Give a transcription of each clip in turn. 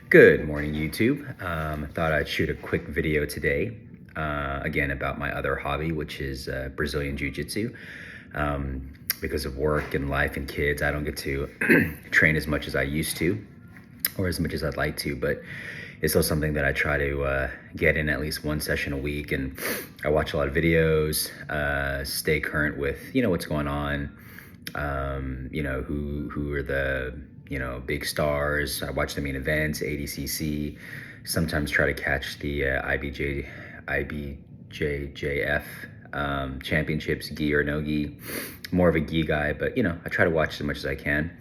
Good morning, YouTube. Thought I'd shoot a quick video today, again, about my other hobby, which is Brazilian Jiu-Jitsu. Because of work and life and kids, I don't get to train as much as I used to, or as much as I'd like to, but it's still something that I try to get in at least one session a week. And I watch a lot of videos, stay current with, what's going on, who are the big stars. I watch the main events, ADCC, sometimes try to catch the IBJJF championships, gi or no gi. More of a gi guy, but I try to watch as much as I can.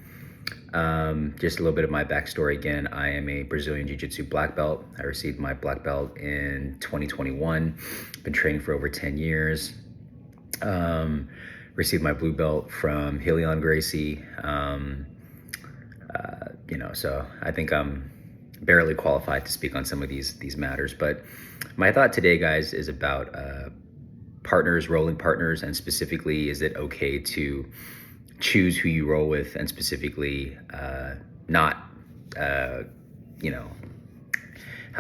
Just a little bit of my backstory again. I am a Brazilian Jiu-Jitsu black belt. I received my black belt in 2021. Been training for over 10 years. Received my blue belt from Helion Gracie. So I think I'm barely qualified to speak on some of these matters. But my thought today, guys, is about partners, rolling partners, and specifically, is it okay to choose who you roll with, and specifically not, how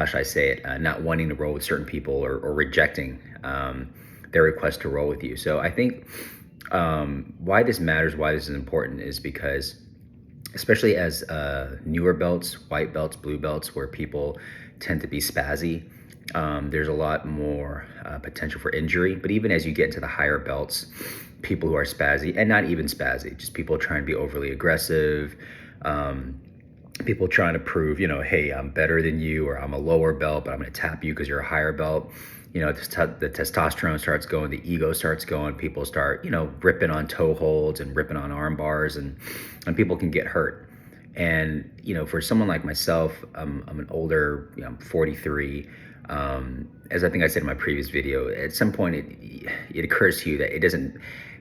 should I say it, not wanting to roll with certain people or rejecting their request to roll with you. So I think why this matters, why this is important, is because especially as newer belts, white belts, blue belts, where people tend to be spazzy, there's a lot more potential for injury. But even as you get into the higher belts, people who are spazzy, and not even spazzy, just people trying to be overly aggressive, people trying to prove, hey, I'm better than you, or I'm a lower belt, but I'm going to tap you because you're a higher belt. The testosterone starts going, the ego starts going, people start, ripping on toe holds and ripping on arm bars, and people can get hurt. And, for someone like myself, I'm an older, I'm 43. As I think I said in my previous video, at some point it occurs to you that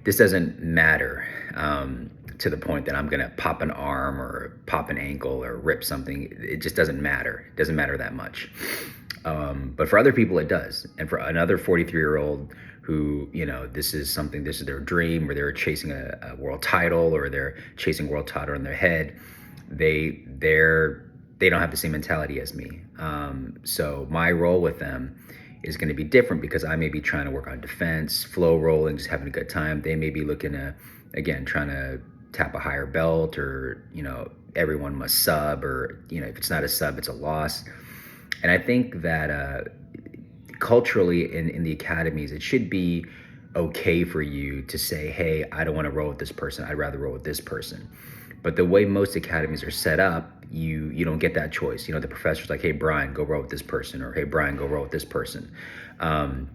this doesn't matter, to the point that I'm gonna pop an arm or pop an ankle or rip something. It just doesn't matter. It doesn't matter that much. But for other people it does. And for another 43-year-old who, this is their dream, or they're chasing a world title, or they're chasing world title in their head, they don't have the same mentality as me. So my role with them is going to be different, because I may be trying to work on defense, flow rolling, just having a good time. They may be looking to, again, trying to tap a higher belt, or, everyone must sub, or, if it's not a sub, it's a loss. And I think that culturally in the academies, it should be okay for you to say, hey, I don't want to roll with this person. I'd rather roll with this person. But the way most academies are set up, you don't get that choice. The professor's like, hey, Brian, go roll with this person, or hey, Brian, go roll with this person. Some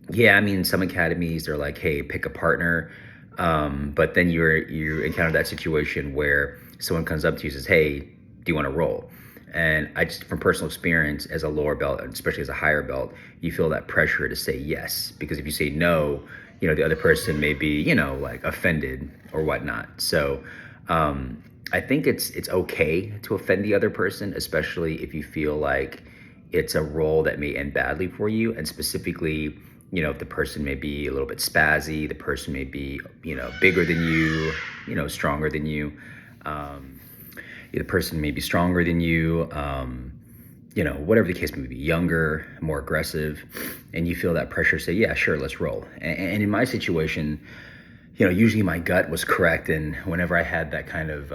academies, they're like, hey, pick a partner. But then you encounter that situation where someone comes up to you and says, hey, do you want to roll? And I just, from personal experience, as a lower belt, especially as a higher belt, you feel that pressure to say yes, because if you say no, the other person may be, like offended or whatnot. So I think it's okay to offend the other person, especially if you feel like it's a role that may end badly for you. And specifically, if the person may be a little bit spazzy, the person may be, bigger than you, stronger than you. The person may be stronger than you, whatever the case may be, younger, more aggressive, and you feel that pressure to say, yeah, sure, let's roll. And in my situation, usually my gut was correct, and whenever I had that kind of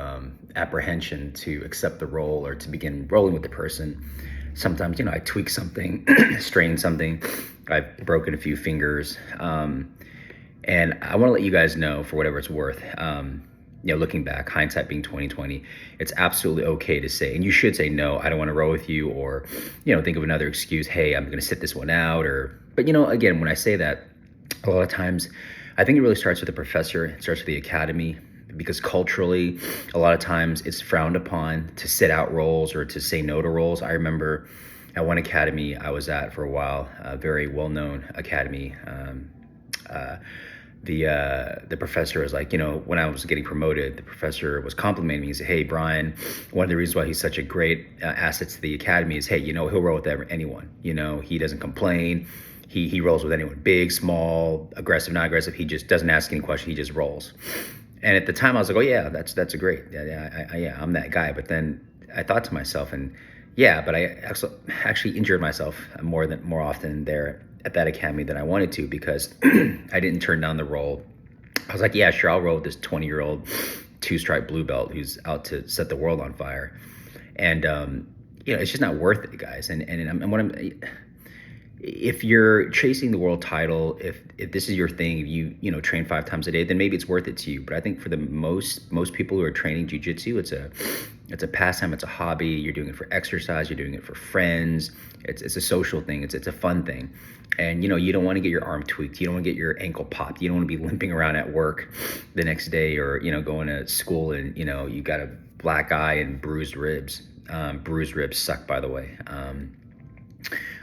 apprehension to accept the role or to begin rolling with the person, sometimes, I tweak something, strain something, I've broken a few fingers, and I want to let you guys know, for whatever it's worth, looking back, hindsight being 2020, it's absolutely okay to say, and you should say, no, I don't want to roll with you, or, think of another excuse, hey, I'm going to sit this one out, but again, when I say that, a lot of times, I think it really starts with the professor, it starts with the academy, because culturally, a lot of times it's frowned upon to sit out roles or to say no to roles. I remember at one academy I was at for a while, a very well-known academy, the professor was like, when I was getting promoted, the professor was complimenting me. He said, hey, Brian, one of the reasons why he's such a great asset to the academy is, hey, he'll roll with anyone. He doesn't complain. He rolls with anyone, big, small, aggressive, not aggressive. He just doesn't ask any questions. He just rolls. And at the time I was like, oh yeah, that's a great, yeah, I'm that guy. But then I thought to myself, and yeah, but I actually injured myself more often there at that academy than I wanted to, because I didn't turn down the role. I was like, yeah, sure, I'll roll with this 20-year-old two-stripe blue belt who's out to set the world on fire. And it's just not worth it, guys. And what I'm if you're chasing the world title, if this is your thing, if you train 5 times a day, then maybe it's worth it to you. But I think for the most people who are training jiu-jitsu, it's a pastime, it's a hobby. You're doing it for exercise, you're doing it for friends. It's a social thing, it's a fun thing. And you don't want to get your arm tweaked, you don't want to get your ankle popped, you don't want to be limping around at work the next day, or going to school and you got a black eye and bruised ribs. Bruised ribs suck, by the way.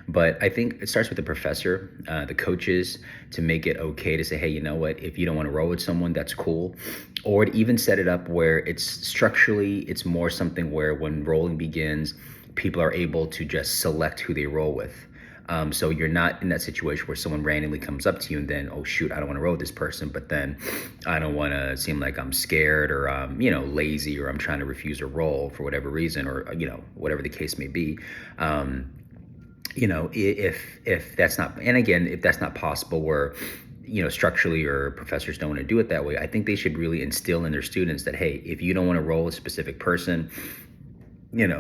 But I think it starts with the professor, the coaches, to make it okay to say, hey, you know what, if you don't want to roll with someone, that's cool. Or to even set it up where it's more something where when rolling begins, people are able to just select who they roll with. So you're not in that situation where someone randomly comes up to you and then, oh shoot, I don't want to roll with this person, but then I don't want to seem like I'm scared, or I'm lazy, or I'm trying to refuse a roll for whatever reason, or whatever the case may be. If that's not, and again, if that's not possible, where structurally or professors don't want to do it that way, I think they should really instill in their students that, hey, if you don't want to roll with a specific person,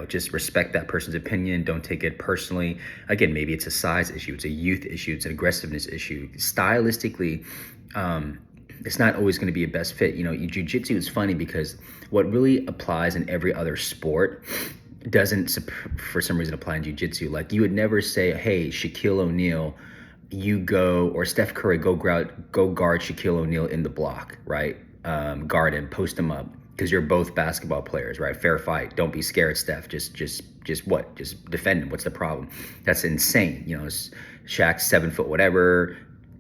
just respect that person's opinion. Don't take it personally. Again, maybe it's a size issue, it's a youth issue, it's an aggressiveness issue. Stylistically, it's not always going to be a best fit. Jiu-jitsu is funny because what really applies in every other sport doesn't for some reason apply in jiu-jitsu. Like, you would never say, hey, Shaquille O'Neal, you go, or Steph Curry, go guard Shaquille O'Neal in the block, right? Guard him, post him up, because you're both basketball players, right? Fair fight. Don't be scared, Steph. Just defend him. What's the problem? That's insane. Shaq's 7 foot whatever,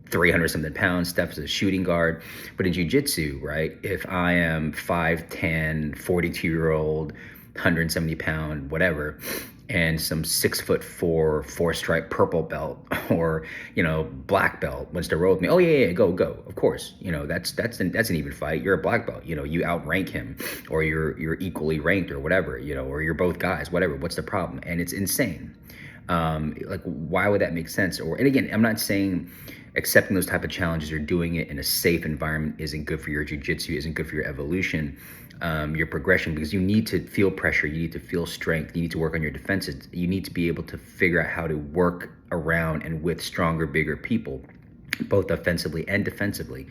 300 something pounds. Steph is a shooting guard. But in jiu-jitsu, right, if I am 5'10", 42-year-old, 170 pound, whatever, and some 6'4", 4-stripe purple belt, or black belt wants to roll with me, oh yeah, go, of course. That's an even fight. You're a black belt. You outrank him, or you're equally ranked, or whatever. Or you're both guys, whatever. What's the problem? And it's insane. Like, why would that make sense? And again, I'm not saying accepting those type of challenges or doing it in a safe environment isn't good for your jiu-jitsu, isn't good for your evolution, your progression, because you need to feel pressure, you need to feel strength, you need to work on your defenses, you need to be able to figure out how to work around and with stronger, bigger people, both offensively and defensively.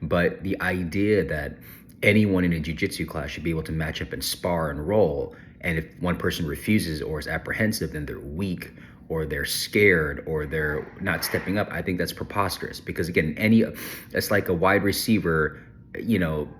But the idea that anyone in a jiu-jitsu class should be able to match up and spar and roll, and if one person refuses or is apprehensive, then they're weak, or they're scared, or they're not stepping up, I think that's preposterous. Because again, it's like a wide receiver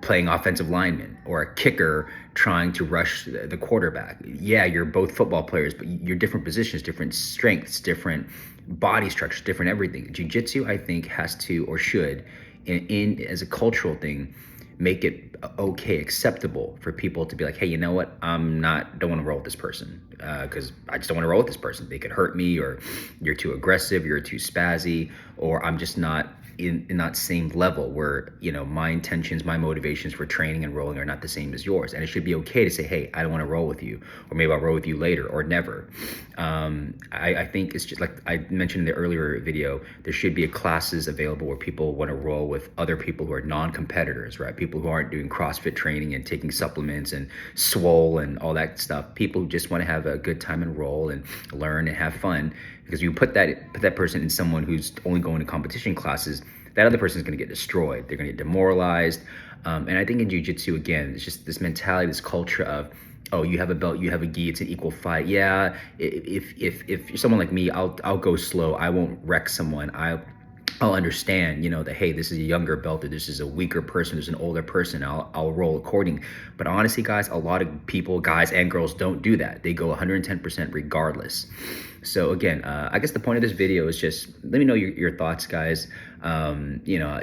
playing offensive lineman, or a kicker trying to rush the quarterback. Yeah, you're both football players, but you're different positions, different strengths, different body structures, different everything. Jiu-jitsu, I think, has to, or should, in as a cultural thing, make it okay, acceptable for people to be like, hey, you know what, don't want to roll with this person, because I just don't want to roll with this person. They could hurt me, or you're too aggressive, you're too spazzy, or I'm just not in that same level where my intentions, my motivations for training and rolling are not the same as yours. And it should be okay to say, hey, I don't want to roll with you, or maybe I'll roll with you later, or never. I think it's just like I mentioned in the earlier video, there should be classes available where people want to roll with other people who are non-competitors, right? People who aren't doing CrossFit training and taking supplements and swole and all that stuff. People who just want to have a good time and roll and learn and have fun. Because you put that person in someone who's only going to competition classes, that other person is going to get destroyed. They're going to get demoralized. And I think in jiu-jitsu, again, it's just this mentality, this culture of, oh, you have a belt, you have a gi, it's an equal fight. Yeah, if you're someone like me, I'll go slow. I won't wreck someone. I'll understand, that, hey, this is a younger belt, or this is a weaker person, there's an older person, I'll roll according. But honestly, guys, a lot of people, guys and girls, don't do that. They go 110% regardless. So again, I guess the point of this video is just, let me know your thoughts, guys.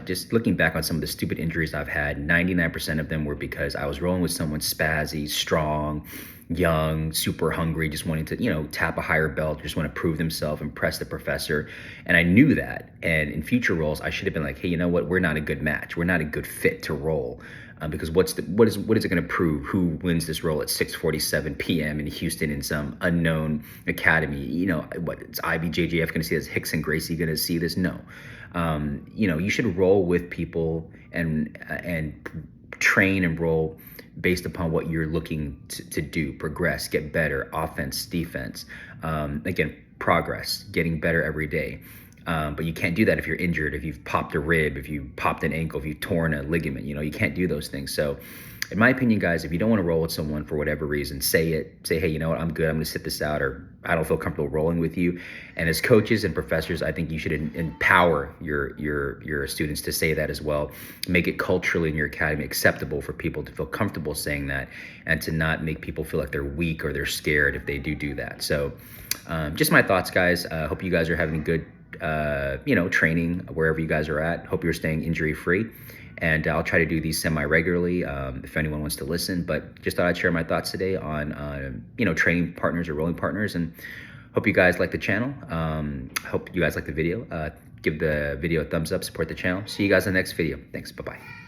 Just looking back on some of the stupid injuries I've had, 99% of them were because I was rolling with someone spazzy, strong, young, super hungry, just wanting to, tap a higher belt, just want to prove themselves, impress the professor. And I knew that. And in future roles, I should have been like, hey, you know what? We're not a good match. We're not a good fit to roll. because what is it going to prove? Who wins this roll at 6:47 p.m. in Houston in some unknown academy? You know, what it's IBJJF going to see this? Hickson Gracie going to see this? No. You know, you should roll with people and train and roll based upon what you're looking to do, progress, get better, offense, defense, again, progress, getting better every day. But you can't do that if you're injured, if you've popped a rib, if you popped an ankle, if you've torn a ligament. You know, you can't do those things. So in my opinion, guys, if you don't want to roll with someone for whatever reason, say it. Say, hey, you know what, I'm good. I'm going to sit this out, or I don't feel comfortable rolling with you. And as coaches and professors, I think you should empower your students to say that as well. Make it culturally in your academy acceptable for people to feel comfortable saying that, and to not make people feel like they're weak or they're scared if they do that. So just my thoughts, guys. Hope you guys are having good you know, training wherever you guys are at. Hope you're staying injury free. And I'll try to do these semi-regularly if anyone wants to listen. But just thought I'd share my thoughts today on, you know, training partners or rolling partners. And hope you guys like the channel. Hope you guys like the video. Give the video a thumbs up, support the channel. See you guys in the next video. Thanks. Bye-bye.